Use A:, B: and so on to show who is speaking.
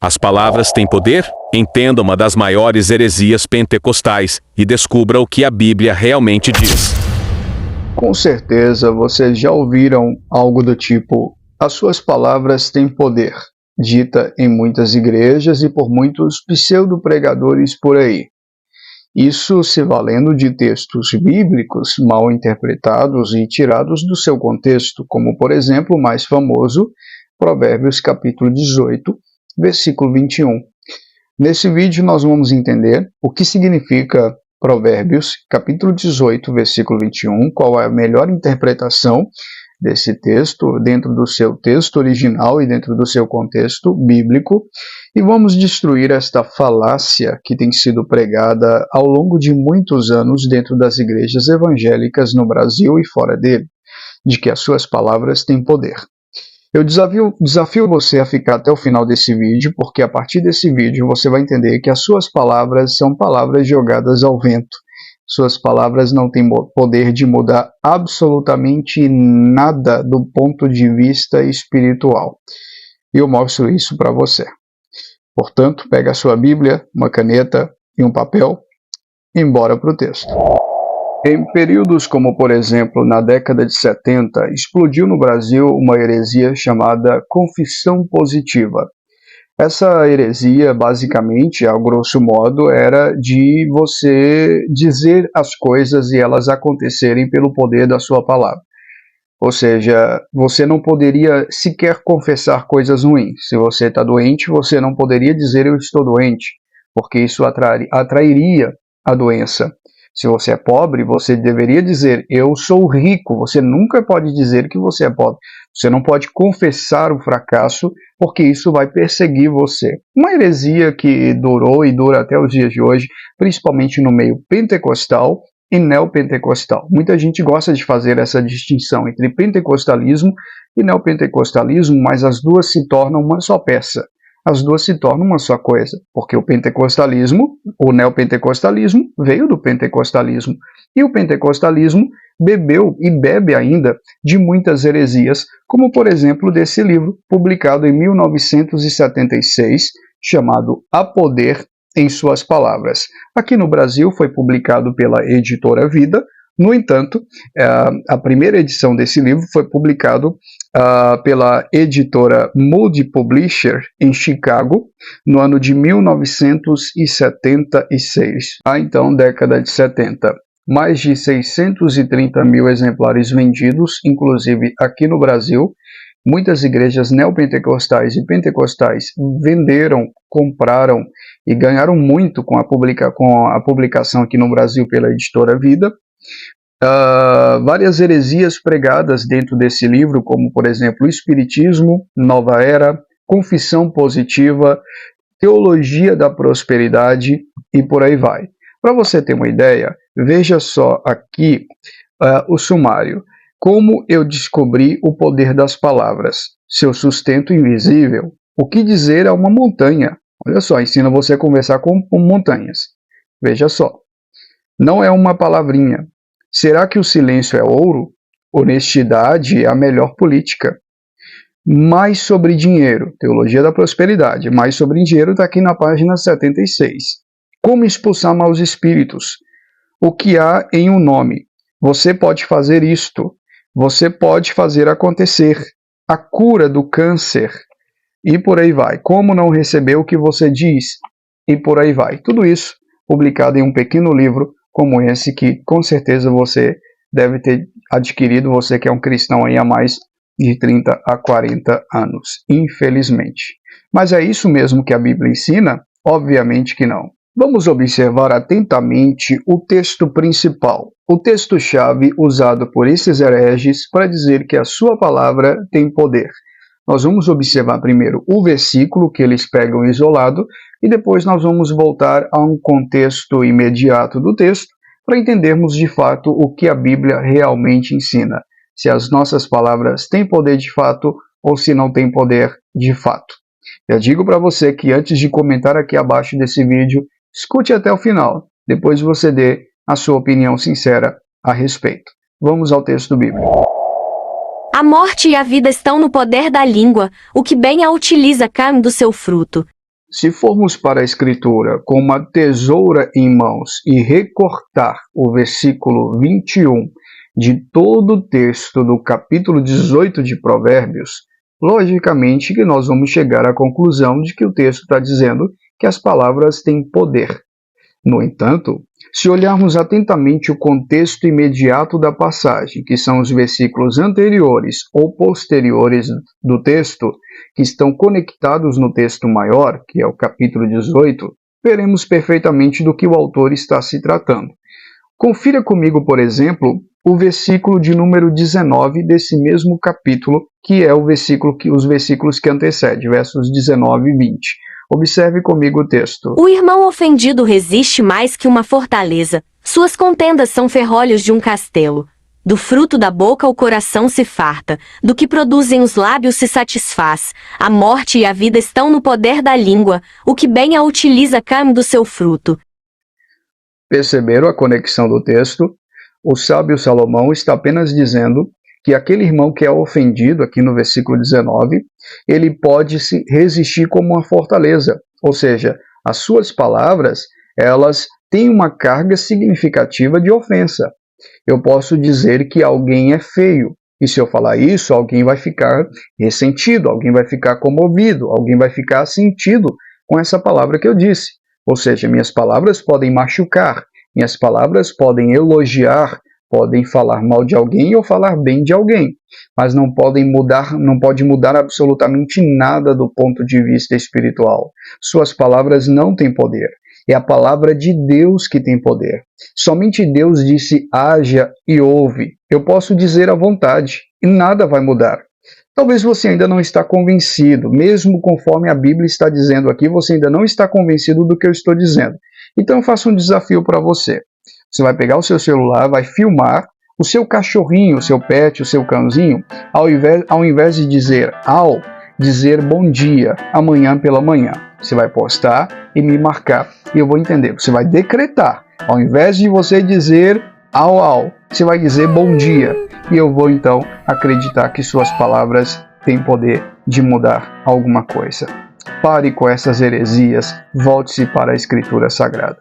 A: As palavras têm poder? Entenda uma das maiores heresias pentecostais e descubra o que a Bíblia realmente diz.
B: Com certeza vocês já ouviram algo do tipo: as suas palavras têm poder, dita em muitas igrejas e por muitos pseudo-pregadores por aí. Isso se valendo de textos bíblicos mal interpretados e tirados do seu contexto, como por exemplo o mais famoso, Provérbios capítulo 18, versículo 21. Nesse vídeo nós vamos entender o que significa Provérbios capítulo 18, versículo 21, qual é a melhor interpretação desse texto dentro do seu texto original e dentro do seu contexto bíblico, e vamos destruir esta falácia que tem sido pregada ao longo de muitos anos dentro das igrejas evangélicas no Brasil e fora dele, de que as suas palavras têm poder. Eu desafio você a ficar até o final desse vídeo, porque a partir desse vídeo você vai entender que as suas palavras são palavras jogadas ao vento. Suas palavras não têm poder de mudar absolutamente nada do ponto de vista espiritual. E eu mostro isso para você. Portanto, pega a sua Bíblia, uma caneta e um papel e embora para o texto. Em períodos como, por exemplo, na década de 70, explodiu no Brasil uma heresia chamada confissão positiva. Essa heresia, basicamente, a grosso modo, era de você dizer as coisas e elas acontecerem pelo poder da sua palavra. Ou seja, você não poderia sequer confessar coisas ruins. Se você está doente, você não poderia dizer eu estou doente, porque isso atrairia a doença. Se você é pobre, você deveria dizer eu sou rico. Você nunca pode dizer que você é pobre. Você não pode confessar o fracasso, porque isso vai perseguir você. Uma heresia que durou e dura até os dias de hoje, principalmente no meio pentecostal e neopentecostal. Muita gente gosta de fazer essa distinção entre pentecostalismo e neopentecostalismo, mas as duas se tornam uma só peça. As duas se tornam uma só coisa, porque o pentecostalismo, o neopentecostalismo, veio do pentecostalismo, e o pentecostalismo bebeu e bebe ainda de muitas heresias, como por exemplo desse livro, publicado em 1976, chamado A Poder em Suas Palavras. Aqui no Brasil foi publicado pela editora Vida. No entanto, a primeira edição desse livro foi publicado pela editora Moody Publisher em Chicago, no ano de 1976, então década de 70. Mais de 630 mil exemplares vendidos, inclusive aqui no Brasil. Muitas igrejas neopentecostais e pentecostais venderam, compraram e ganharam muito com a publicação aqui no Brasil pela editora Vida. Várias heresias pregadas dentro desse livro, como por exemplo o Espiritismo, Nova Era, Confissão Positiva, Teologia da Prosperidade e por aí vai. Para você ter uma ideia, veja só aqui o sumário. Como eu descobri o poder das palavras, seu sustento invisível. O que dizer a uma montanha? Olha só, ensina você a conversar com montanhas. Veja só, não é uma palavrinha. Será que o silêncio é ouro? Honestidade é a melhor política. Mais sobre dinheiro, Teologia da Prosperidade. Mais sobre dinheiro está aqui na página 76. Como expulsar maus espíritos? O que há em um nome? Você pode fazer isto. Você pode fazer acontecer. A cura do câncer. E por aí vai. Como não receber o que você diz? E por aí vai. Tudo isso publicado em um pequeno livro como esse, que com certeza você deve ter adquirido, você que é um cristão aí há mais de 30 a 40 anos, infelizmente. Mas é isso mesmo que a Bíblia ensina? Obviamente que não. Vamos observar atentamente o texto principal, o texto-chave usado por esses hereges para dizer que a sua palavra tem poder. Nós vamos observar primeiro o versículo que eles pegam isolado e depois nós vamos voltar a um contexto imediato do texto para entendermos de fato o que a Bíblia realmente ensina. Se as nossas palavras têm poder de fato ou se não têm poder de fato. Eu digo para você que antes de comentar aqui abaixo desse vídeo, escute até o final, depois você dê a sua opinião sincera a respeito. Vamos ao texto bíblico.
C: A morte e a vida estão no poder da língua, o que bem a utiliza come do seu fruto.
B: Se formos para a Escritura com uma tesoura em mãos e recortar o versículo 21 de todo o texto do capítulo 18 de Provérbios, logicamente que nós vamos chegar à conclusão de que o texto está dizendo que as palavras têm poder. No entanto, se olharmos atentamente o contexto imediato da passagem, que são os versículos anteriores ou posteriores do texto, que estão conectados no texto maior, que é o capítulo 18, veremos perfeitamente do que o autor está se tratando. Confira comigo, por exemplo, o versículo de número 19 desse mesmo capítulo, que é os versículos que antecedem, versos 19 e 20. Observe comigo o texto.
C: O irmão ofendido resiste mais que uma fortaleza. Suas contendas são ferrolhos de um castelo. Do fruto da boca o coração se farta, do que produzem os lábios se satisfaz. A morte e a vida estão no poder da língua, o que bem a utiliza come do seu fruto.
B: Perceberam a conexão do texto? O sábio Salomão está apenas dizendo que aquele irmão que é ofendido, aqui no versículo 19, ele pode se resistir como uma fortaleza, ou seja, as suas palavras, elas têm uma carga significativa de ofensa. Eu posso dizer que alguém é feio, e se eu falar isso, alguém vai ficar ressentido, alguém vai ficar comovido, alguém vai ficar sentido com essa palavra que eu disse. Ou seja, minhas palavras podem machucar, minhas palavras podem elogiar, podem falar mal de alguém ou falar bem de alguém, mas não pode mudar absolutamente nada do ponto de vista espiritual. Suas palavras não têm poder. É a palavra de Deus que tem poder. Somente Deus disse, haja e ouve. Eu posso dizer à vontade e nada vai mudar. Talvez você ainda não está convencido, mesmo conforme a Bíblia está dizendo aqui, você ainda não está convencido do que eu estou dizendo. Então eu faço um desafio para você. Você vai pegar o seu celular, vai filmar o seu cachorrinho, o seu pet, o seu cãozinho, ao invés de dizer au, dizer bom dia, amanhã pela manhã. Você vai postar e me marcar, e eu vou entender. Você vai decretar. Ao invés de você dizer au, au, você vai dizer bom dia. E eu vou então acreditar que suas palavras têm poder de mudar alguma coisa. Pare com essas heresias, volte-se para a Escritura Sagrada.